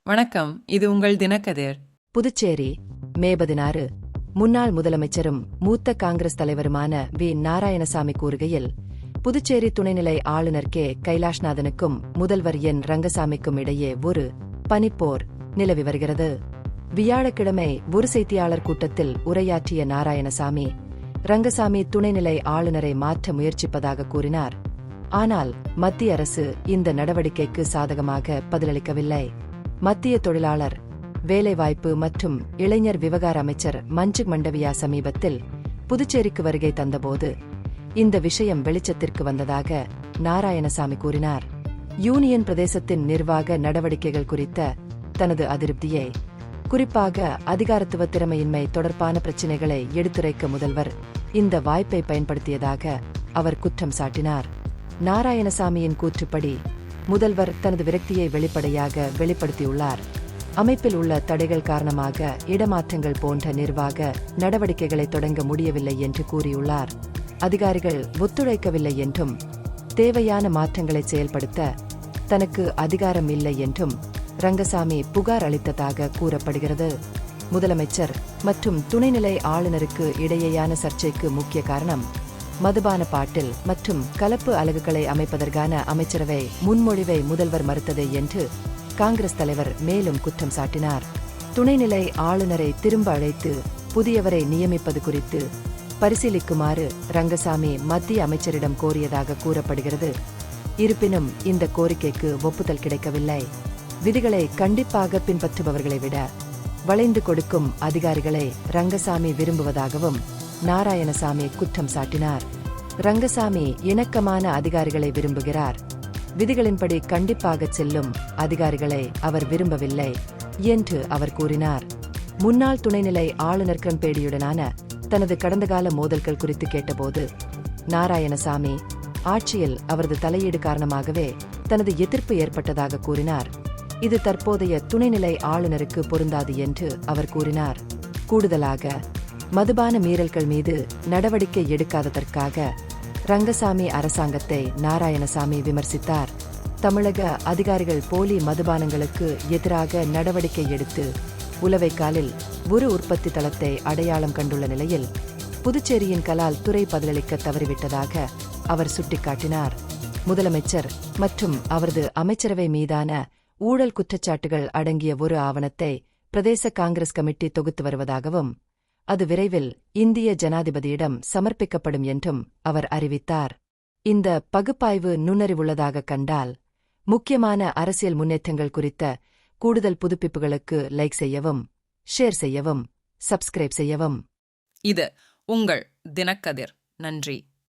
வணக்கம், இது உங்கள் தினக்கதிர். புதுச்சேரி மே 16. முன்னாள் முதலமைச்சரும் மூத்த காங்கிரஸ் தலைவருமான வி. நாராயணசாமி கூறுகையில், புதுச்சேரி துணைநிலை ஆளுநர் கே. கைலாஷ்நாதனுக்கும் முதல்வர் என். ரங்கசாமிக்கும் இடையே ஒரு பனிப்போர் நிலவி வருகிறது. வியாழக்கிழமை ஒரு செய்தியாளர் கூட்டத்தில் உரையாற்றிய நாராயணசாமி, ரங்கசாமி துணைநிலை ஆளுநரை மாற்ற முயற்சிப்பதாக கூறினார். ஆனால் மத்திய அரசு இந்த நடவடிக்கைக்கு சாதகமாக பதிலளிக்கவில்லை. மத்திய தொழிலாளர், வேலைவாய்ப்பு மற்றும் இளைஞர் விவகார அமைச்சர் மஞ்சுக் மண்டவியா சமீபத்தில் புதுச்சேரிக்கு வருகை தந்தபோது இந்த விஷயம் வெளிச்சத்திற்கு வந்ததாக நாராயணசாமி கூறினார். யூனியன் பிரதேசத்தின் நிர்வாக நடவடிக்கைகள் குறித்த தனது அதிருப்தியை, குறிப்பாக அதிகாரத்துவ திறமையின்மை தொடர்பான பிரச்சினைகளை எடுத்துரைக்க முதல்வர் இந்த வாய்ப்பை பயன்படுத்தியதாக அவர் குற்றம் சாட்டினார். நாராயணசாமியின் கூற்றுப்படி, முதல்வர் தனது விரக்தியை வெளிப்படையாக வெளிப்படுத்தியுள்ளார். அமைப்பில் உள்ள தடைகள் காரணமாக இடமாற்றங்கள் போன்ற நிர்வாக நடவடிக்கைகளை தொடங்க முடியவில்லை என்று கூறியுள்ளார். அதிகாரிகள் ஒத்துழைக்கவில்லை என்றும், தேவையான மாற்றங்களை செயல்படுத்த தனக்கு அதிகாரம் இல்லை என்றும் ரங்கசாமி புகார் அளித்ததாக கூறப்படுகிறது. முதலமைச்சர் மற்றும் துணைநிலை ஆளுநருக்கு இடையேயான சர்ச்சைக்கு முக்கிய காரணம், மதுபான பாட்டில் மற்றும் கலப்பு அலகுகளை அமைப்பதற்கான அமைச்சரவை முன்மொழிவை முதல்வர் மறுத்தது என்று காங்கிரஸ் தலைவர் மேலும் குற்றம் சாட்டினார். துணைநிலை ஆளுநரை திரும்ப அழைத்து புதியவரை நியமிப்பது குறித்து பரிசீலிக்குமாறு ரங்கசாமி மத்திய அமைச்சரிடம் கோரியதாக கூறப்படுகிறது. இருப்பினும் இந்த கோரிக்கைக்கு ஒப்புதல் கிடைக்கவில்லை. விதிகளை கண்டிப்பாக பின்பற்றுபவர்களை விட வளைந்து கொடுக்கும் அதிகாரிகளை ரங்கசாமி விரும்புவதாகவும் நாராயணசாமி குற்றம் சாட்டினார். ரங்கசாமி இணக்கமான அதிகாரிகளை விரும்புகிறார். விதிகளின்படி கண்டிப்பாக செல்லும் அதிகாரிகளை அவர் விரும்பவில்லை என்று அவர் கூறினார். முன்னாள் துணைநிலை ஆளுநர் கிரண்பேடியுடனான தனது கடந்தகால மோதல்கள் குறித்து கேட்டபோது நாராயணசாமி, ஆட்சியில் அவரது தலையீடு காரணமாகவே தனது எதிர்ப்பு ஏற்பட்டதாக கூறினார். இது தற்போதைய துணைநிலை ஆளுநருக்கு பொருந்தாது என்று அவர் கூறினார். கூடுதலாக, மதுபான மீறல்கள் மீது நடவடிக்கை எடுக்காததற்காக ரங்கசாமி அரசாங்கத்தை நாராயணசாமி விமர்சித்தார். தமிழக அதிகாரிகள் போலி மதுபானங்களுக்கு எதிராக நடவடிக்கை எடுத்து உலவைக்காலில் ஒரு உற்பத்தி தளத்தை அடையாளம் கண்டுள்ள நிலையில் புதுச்சேரியின் கலால் துறை பதிலளிக்க தவறிவிட்டதாக அவர் சுட்டிக்காட்டினார். முதலமைச்சர் மற்றும் அவரது அமைச்சரவை மீதான ஊழல் குற்றச்சாட்டுகள் அடங்கிய ஒரு ஆவணத்தை பிரதேச காங்கிரஸ் கமிட்டி தொகுத்து வருவதாகவும், அது விரைவில் இந்திய ஜனாதிபதியிடம் சமர்ப்பிக்கப்படும் என்றும் அவர் அறிவித்தார். இந்த பகுப்பாய்வு நுண்ணறிவுள்ளதாக கண்டால், முக்கியமான அரசியல் முன்னேற்றங்கள் குறித்த கூடுதல் புதுப்பிப்புகளுக்கு லைக் செய்யவும், ஷேர் செய்யவும், சப்ஸ்கிரைப் செய்யவும். இது உங்கள் தினக்கதிர். நன்றி.